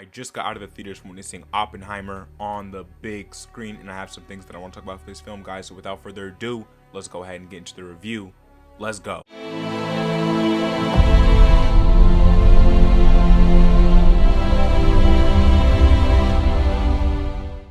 I just got out of the theaters from witnessing Oppenheimer on the big screen, and I have some things that I want to talk about for this film, guys. So without further ado, let's go ahead and get into the review. Let's go.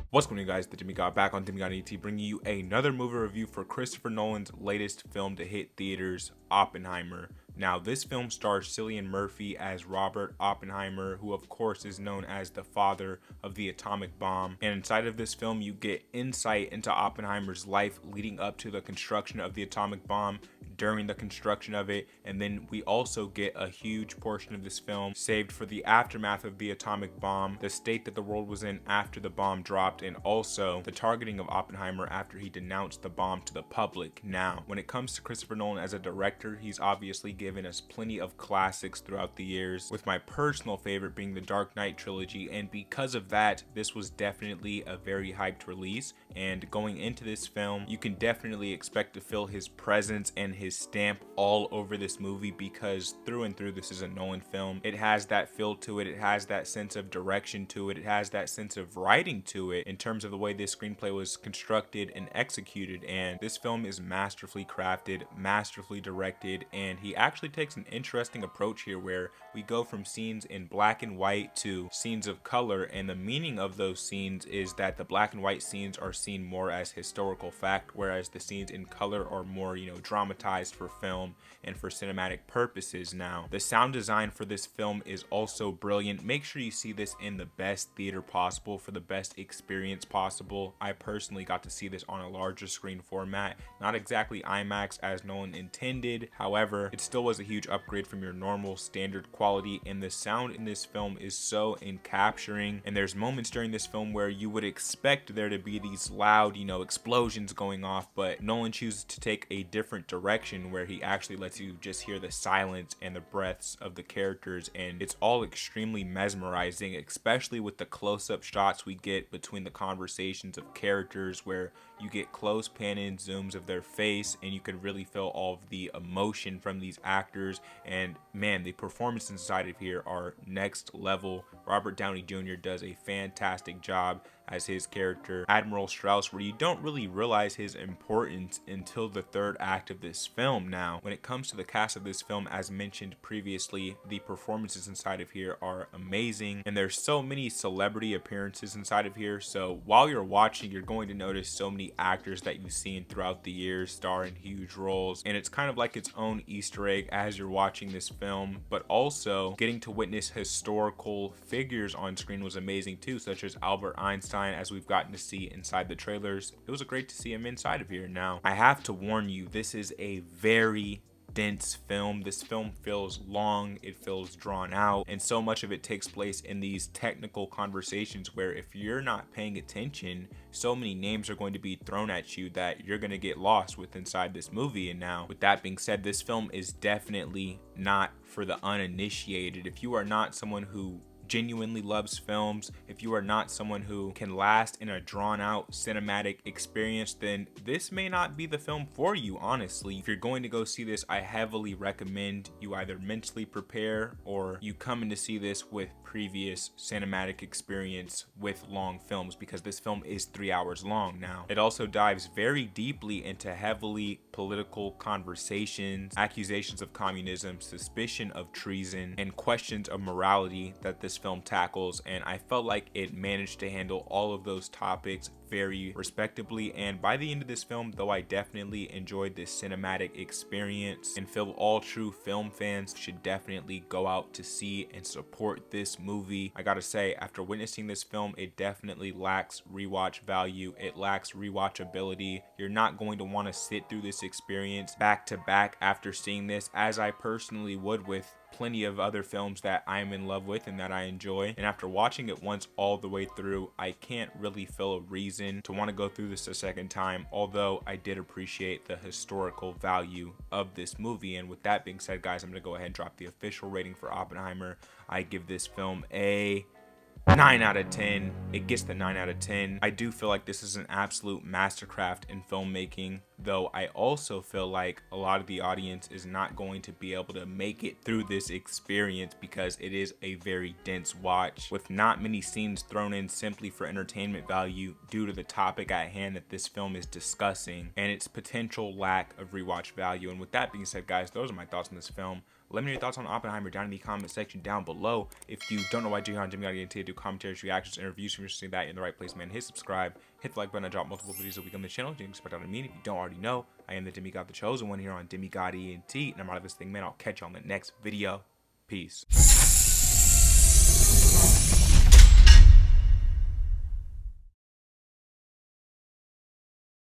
What's going on, guys? The Demigod back on Demigod ET, bringing you another movie review for Christopher Nolan's latest film to hit theaters, Oppenheimer. Now, this film stars Cillian Murphy as Robert Oppenheimer, who of course is known as the father of the atomic bomb. And inside of this film, you get insight into Oppenheimer's life leading up to the construction of the atomic bomb, during the construction of it, and then we also get a huge portion of this film saved for the aftermath of the atomic bomb, the state that the world was in after the bomb dropped, and also the targeting of Oppenheimer after he denounced the bomb to the public. Now, when it comes to Christopher Nolan as a director, he's obviously given us plenty of classics throughout the years, with my personal favorite being the Dark Knight trilogy, and because of that, this was definitely a very hyped release. And going into this film, you can definitely expect to feel his presence and his stamp all over this movie, because through and through, this is a Nolan film. It has that feel to it, it has that sense of direction to it, it has that sense of writing to it in terms of the way this screenplay was constructed and executed. And this film is masterfully crafted, masterfully directed, and he actually takes an interesting approach here where we go from scenes in black and white to scenes of color, and the meaning of those scenes is that the black and white scenes are seen more as historical fact, whereas the scenes in color are more, dramatized for film and for cinematic purposes. Now, the sound design for this film is also brilliant. Make sure you see this in the best theater possible for the best experience possible. I personally got to see this on a larger screen format, not exactly IMAX as Nolan intended. However, it still was a huge upgrade from your normal standard quality, and the sound in this film is so encapturing. And there's moments during this film where you would expect there to be these loud, explosions going off, but Nolan chooses to take a different direction where he actually lets you just hear the silence and the breaths of the characters, and it's all extremely mesmerizing, especially with the close-up shots we get between the conversations of characters, where you get close pan-in zooms of their face and you can really feel all of the emotion from these actors. And man, the performances inside of here are next level. Robert Downey Jr. does a fantastic job as his character Admiral Strauss, where you don't really realize his importance until the third act of this film. Now, when it comes to the cast of this film, as mentioned previously, the performances inside of here are amazing, and there's so many celebrity appearances inside of here. So while you're watching, you're going to notice so many actors that you've seen throughout the years star in huge roles, and it's kind of like its own Easter egg as you're watching this film. But also getting to witness historical figures on screen was amazing too, such as Albert Einstein, as we've gotten to see inside the trailers. It was great to see him inside of here. Now, I have to warn you, this is a very dense film. This film feels long, it feels drawn out, and so much of it takes place in these technical conversations where if you're not paying attention, so many names are going to be thrown at you that you're going to get lost with inside this movie. And now, with that being said, this film is definitely not for the uninitiated. If you are not someone who genuinely loves films, if you are not someone who can last in a drawn out cinematic experience, then this may not be the film for you, honestly. If you're going to go see this, I heavily recommend you either mentally prepare or you come in to see this with previous cinematic experience with long films, because this film is 3 hours long. Now, it also dives very deeply into heavily political conversations, accusations of communism, suspicion of treason, and questions of morality that this film tackles, and I felt like it managed to handle all of those topics very respectably. And by the end of this film, though I definitely enjoyed this cinematic experience and feel all true film fans should definitely go out to see and support this movie, I gotta say, after witnessing this film, it definitely lacks rewatch value, it lacks rewatchability. You're not going to want to sit through this experience back to back after seeing this, as I personally would with plenty of other films that I'm in love with and that I enjoy. And after watching it once all the way through, I can't really feel a reason to want to go through this a second time, although I did appreciate the historical value of this movie. And with that being said, guys, I'm going to go ahead and drop the official rating for Oppenheimer. I give this film a 9 out of 10. It gets the 9 out of 10. I do feel like this is an absolute mastercraft in filmmaking. though I also feel like a lot of the audience is not going to be able to make it through this experience because it is a very dense watch with not many scenes thrown in simply for entertainment value due to the topic at hand that this film is discussing and its potential lack of rewatch value. And with that being said, guys, those are my thoughts on this film. Let me know your thoughts on Oppenheimer down in the comment section down below. If you don't know why you're here on Demigod, to do commentaries, reactions, and reviews, if you're interested in that, you're in the right place, man. Hit subscribe, hit the like button. I drop multiple videos a week on the channel. You can expect out of me. And if you don't already know, I am the Demigod, the chosen one here on Demigod ENT. And I'm out of this thing, man. I'll catch you on the next video. Peace.